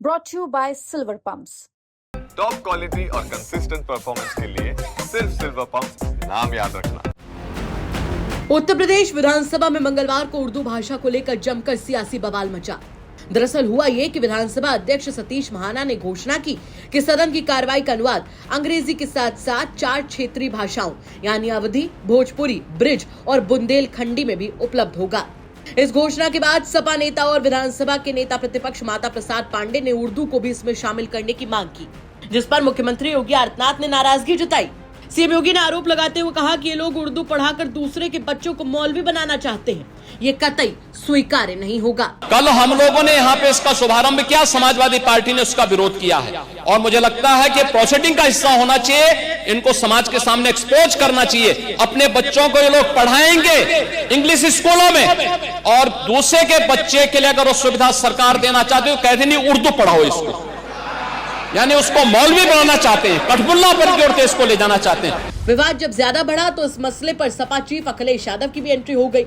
brought to you by Silver Pumps. Top quality और consistent performance के लिए सिर्फ सिल्वर पंप नाम याद रखना। उत्तर प्रदेश विधानसभा में मंगलवार को उर्दू भाषा को लेकर जमकर सियासी बवाल मचा। दरअसल हुआ ये कि विधानसभा अध्यक्ष सतीश महाना ने घोषणा की कि सदन की कार्रवाई का अनुवाद अंग्रेजी के साथ साथ 4 क्षेत्रीय भाषाओं यानी अवधी, भोजपुरी, ब्रिज और बुंदेलखंडी में भी उपलब्ध होगा। इस घोषणा के बाद सपा नेता और विधानसभा के नेता प्रतिपक्ष माता प्रसाद पांडे ने उर्दू को भी इसमें शामिल करने की मांग की, जिस पर मुख्यमंत्री योगी आदित्यनाथ ने नाराजगी जताई। सीएम योगी ने आरोप लगाते हुए कहा कि ये लोग उर्दू पढ़ाकर दूसरे के बच्चों को मौलवी बनाना चाहते हैं, ये कतई स्वीकार्य नहीं होगा। कल हम लोगों ने यहाँ पे इसका शुभारंभ किया, समाजवादी पार्टी ने उसका विरोध किया है और मुझे लगता है कि प्रोसीडिंग का हिस्सा होना चाहिए। इनको समाज के सामने एक्सपोज करना चाहिए। अपने बच्चों को ये लोग पढ़ाएंगे इंग्लिश स्कूलों में और दूसरे के बच्चे के लिए अगर वो सुविधा सरकार देना चाहते हो, कहते नहीं उर्दू पढ़ाओ इसको, यानी उसको मौलवी बनाना चाहते हैं, कठपुल्ला पर की ओर इसको ले जाना चाहते हैं। विवाद जब ज्यादा बढ़ा तो इस मसले पर सपा चीफ अखिलेश यादव की भी एंट्री हो गई।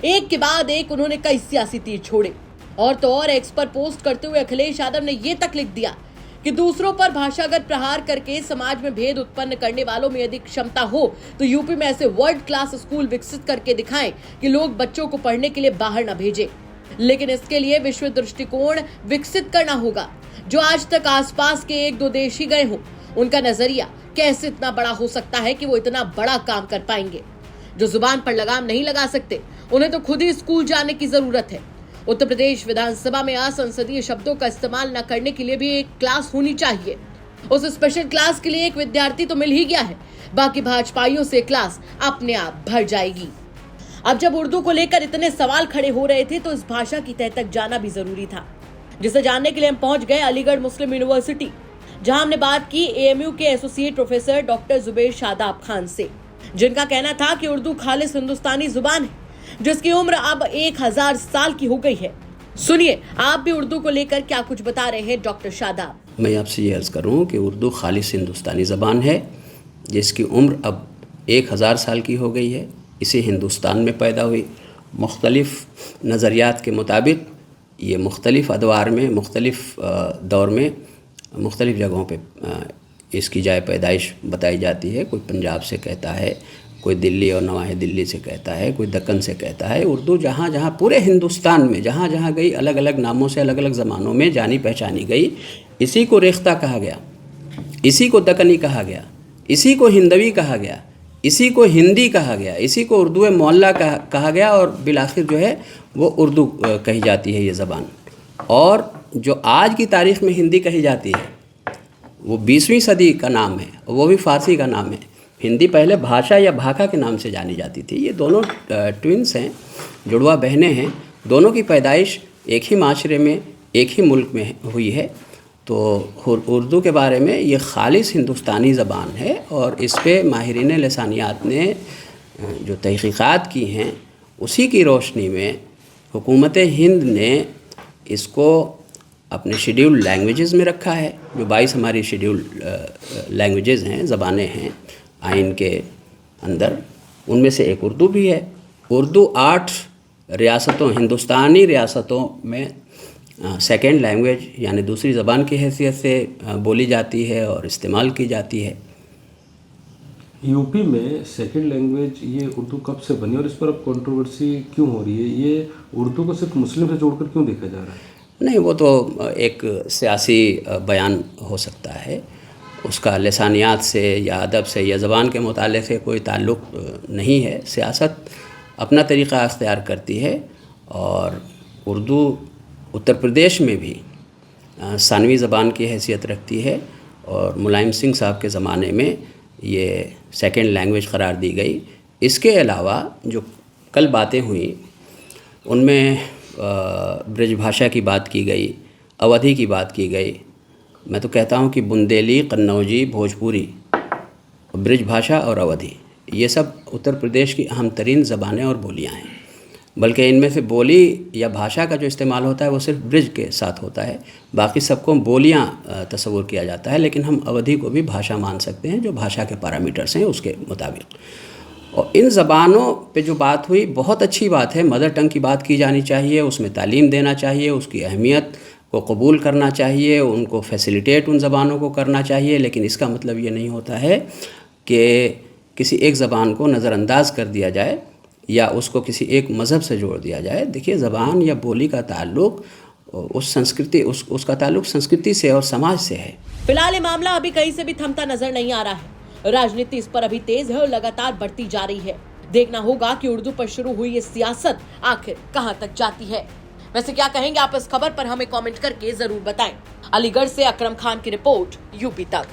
एक के बाद एक उन्होंने कई सियासी तीर छोड़े और तो और एक्स पर पोस्ट करते हुए अखिलेश यादव ने ये तक लिख दिया कि दूसरों पर भाषागत प्रहार करके समाज में भेद उत्पन्न करने वालों में यदि क्षमता हो तो यूपी में ऐसे वर्ल्ड क्लास स्कूल विकसित करके दिखाएं कि लोग बच्चों को पढ़ने के लिए बाहर न भेजें। लेकिन इसके लिए विश्व दृष्टिकोण विकसित करना होगा। जो आज तक आसपास के 1-2 देश ही गए हों, उनका नजरिया कैसे इतना बड़ा हो सकता है कि वो इतना बड़ा काम कर पाएंगे। जो जुबान पर लगाम नहीं लगा सकते, उन्हें तो खुद ही स्कूल जाने की जरूरत है। उत्तर प्रदेश विधानसभा में असंसदीय शब्दों का इस्तेमाल न करने के लिए भी एक क्लास होनी चाहिए। उस स्पेशल क्लास के लिए एक विद्यार्थी तो मिल ही गया है, बाकी भाजपाइयों से क्लास अपने आप भर जाएगी। अब जब उर्दू को लेकर इतने सवाल खड़े हो रहे थे तो इस भाषा की तह तक जाना भी जरूरी था, जिसे जानने के लिए हम पहुंच गए अलीगढ़ मुस्लिम यूनिवर्सिटी, जहां हमने बात की एएमयू के associate professor doctor Zubair Shadab Khan से, जिनका कहना था कि उर्दू खालिस हिंदुस्तानी जुबान है जिसकी उम्र अब 1000 साल की हो गई है। सुनिए आप भी उर्दू को लेकर क्या कुछ बता रहे हैं डॉक्टर शादाब। मैं आपसे ये अर्ज करूं कि उर्दू खालिस हिंदुस्तानी ज़बान है जिसकी उम्र अब 1000 साल की हो गई है। इसे हिंदुस्तान में पैदा हुई। मुख्तलिफ नज़रियात के मुताबिक ये मुख्तलिफ अदवार में, मुख्तलिफ दौर में, मुख्तलिफ जगहों पे इसकी जाए पैदाइश बताई जाती है। कोई पंजाब से कहता है, कोई दिल्ली और नवाहे दिल्ली से कहता है, कोई दक्कन से कहता है। उर्दू जहाँ जहाँ पूरे हिंदुस्तान में जहाँ जहाँ गई, अलग अलग नामों से अलग अलग ज़मानों में जानी पहचानी गई। इसी को रेख्ता कहा गया, इसी को दक्कनी कहा गया, इसी को हिंदवी कहा गया, इसी को हिंदी कहा गया, इसी को उर्दू मोहल्ला कहा गया और बिलाखिर जो है वो उर्दू कही जाती है ये ज़बान। और जो आज की तारीख़ में हिंदी कही जाती है वो 20वीं सदी का नाम है, वो भी फ़ारसी का नाम है। हिंदी पहले भाषा या भाखा के नाम से जानी जाती थी। ये दोनों ट्विन्स हैं, जुड़वा बहनें हैं। दोनों की पैदाइश एक ही माशरे में, एक ही मुल्क में हुई है। तो उर्दू के बारे में ये खालिस हिंदुस्तानी ज़बान है और इस पे माहिरीन लिसानियात ने जो तहक़ीक़ात की हैं उसी की रोशनी में हुकूमत हिंद ने इसको अपने शेड्यूल लैंग्वेजेस में रखा है। जो 22 हमारी शेड्यूल लैंग्वेजेस हैं, ज़बानें हैं आइन के अंदर, उनमें से एक उर्दू भी है। उर्दू 8 रियासतों, हिंदुस्तानी रियासतों में सेकेंड लैंग्वेज यानी दूसरी ज़बान की हैसियत से बोली जाती है और इस्तेमाल की जाती है। यूपी में सेकेंड लैंग्वेज ये उर्दू कब से बनी और इस पर अब कंट्रोवर्सी क्यों हो रही है? ये उर्दू को सिर्फ मुस्लिम से जोड़कर क्यों देखा जा रहा है? नहीं, वो तो एक सियासी बयान हो सकता है, उसका लिसानियात से या अदब से या ज़बान के मुताले से कोई ताल्लुक़ नहीं है। सियासत अपना तरीक़ा अख्तियार करती है और उर्दू उत्तर प्रदेश में भी सानवी ज़बान की हैसियत रखती है और मुलायम सिंह साहब के ज़माने में ये सेकेंड लैंग्वेज करार दी गई। इसके अलावा जो कल बातें हुई उनमें ब्रिज भाषा की बात की गई, अवधी की बात की गई। मैं तो कहता हूँ कि बुंदेली, कन्नौजी, भोजपुरी, ब्रिज भाषा और अवधी ये सब उत्तर प्रदेश की अहम तरीन ज़बानें और बोलियाँ हैं। बल्कि इनमें से बोली या भाषा का जो इस्तेमाल होता है वो सिर्फ ब्रिज के साथ होता है, बाकी सबको बोलियाँ तस्वुर किया जाता है। लेकिन हम अवधी को भी भाषा मान सकते हैं जो भाषा के पैरामीटर्स हैं उसके मुताबिक। और इन ज़बानों पे जो बात हुई बहुत अच्छी बात है। मदर टंग की बात की जानी चाहिए, उसमें तालीम देना चाहिए, उसकी अहमियत को कबूल करना चाहिए, उनको फैसिलिटेट उन ज़बानों को करना चाहिए, लेकिन इसका मतलब ये नहीं होता है कि किसी एक ज़बान को नज़रअंदाज कर दिया जाए या उसको किसी एक मज़हब से जोड़ दिया जाए। देखिए, ज़बान या बोली का ताल्लुक उस संस्कृति उसका ताल्लुक संस्कृति से और समाज से है। फिलहाल ये मामला अभी कहीं से भी थमता नजर नहीं आ रहा है। राजनीति इस पर अभी तेज है और लगातार बढ़ती जा रही है। देखना होगा कि उर्दू पर शुरू हुई ये सियासत आखिर कहां तक जाती है। वैसे क्या कहेंगे आप इस खबर पर, हमें कमेंट करके जरूर बताएं। अलीगढ़ से अकरम खान की रिपोर्ट, यूपी तक।